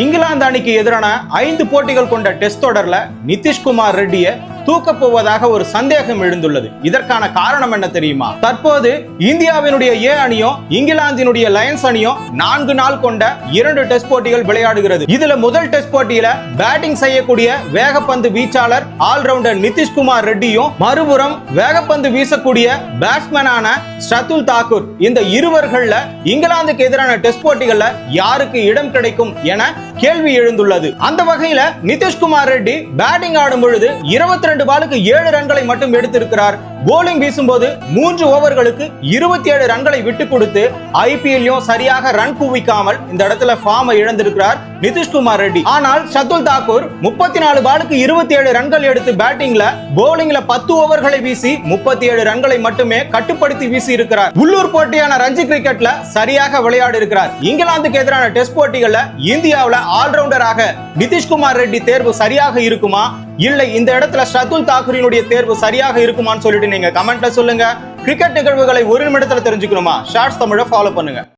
இங்கிலாந்து அணிக்கு எதிரான 5 போட்டிகள் கொண்ட டெஸ்ட் தொடர்ல நிதிஷ்குமார் ரெட்டியை தூக்கப் போவதாக ஒரு சந்தேகம் எழுந்துள்ளது. இதற்கான காரணம் என்ன தெரியுமா? தற்போது இந்தியாவினுடைய ஏ அணியும் இங்கிலாந்தினுடைய லயன்ஸ் அணியும் 4 நாள் கொண்ட 2 டெஸ்ட் போட்டிகள் விளையாடுகிறது. இதுல முதல் டெஸ்ட் போட்டியில பேட்டிங் செய்யக்கூடிய வேகப்பந்து வீச்சாளர் ஆல்ரவுண்டர் நிதிஷ்குமார் ரெட்டியும், மறுபுறம் வேகப்பந்து வீசக்கூடிய பேட்ஸ்மேனான ஷர்துல் தாக்கூர், இந்த இருவர்கள்ல இங்கிலாந்துக்கு எதிரான டெஸ்ட் போட்டிகள்ல யாருக்கு இடம் கிடைக்கும் என கேள்வி எழுந்துள்ளது. அந்த வகையில நிதிஷ்குமார் ரெட்டி பேட்டிங் ஆடும் பொழுது 22 பாலுக்கு 7 ரன்களை மட்டும் எடுத்திருக்கிறார். போலிங் வீசும்போது 3 ஓவர்களுக்கு 27 ரன்களை விட்டு கொடுத்து ஐபிஎல்லையும் சரியாக ரன் குவிக்காமல் இந்த இடத்துல ஃபார்மை இழந்திருக்கிறார் நிதிஷ்குமார் ரெட்டி. ஆனால் ஷர்துல் தாக்கூர் 34 பாலுக்கு 27 ரன்கள் எடுத்து பேட்டிங்ல, போலிங்ல 10 ஓவர்களை வீசி 37 ரன்களை மட்டுமே கட்டுப்படுத்தி வீசி இருக்கிறார். உள்ளூர் போட்டியான ரஞ்சி கிரிக்கெட்ல சரியாக விளையாடி இருக்கிறார். இங்கிலாந்துக்கு எதிரான டெஸ்ட் போட்டிகள்ல இந்தியாவுல ஆல்ரவுண்டராக நிதிஷ்குமார் ரெட்டி தேர்வு சரியாக இருக்குமா, இல்லை இந்த இடத்துல ஷர்துல் தாக்கூரினுடைய தேர்வு சரியாக இருக்குமான்னு சொல்லிட்டு நீங்க கமெண்ட்ல சொல்லுங்க. கிரிக்கெட் நிகழ்வுகளை ஒரு நிமிடத்துல தெரிஞ்சுக்கணுமா? ஷார்ட்ஸ் தமிழை ஃபாலோ பண்ணுங்க.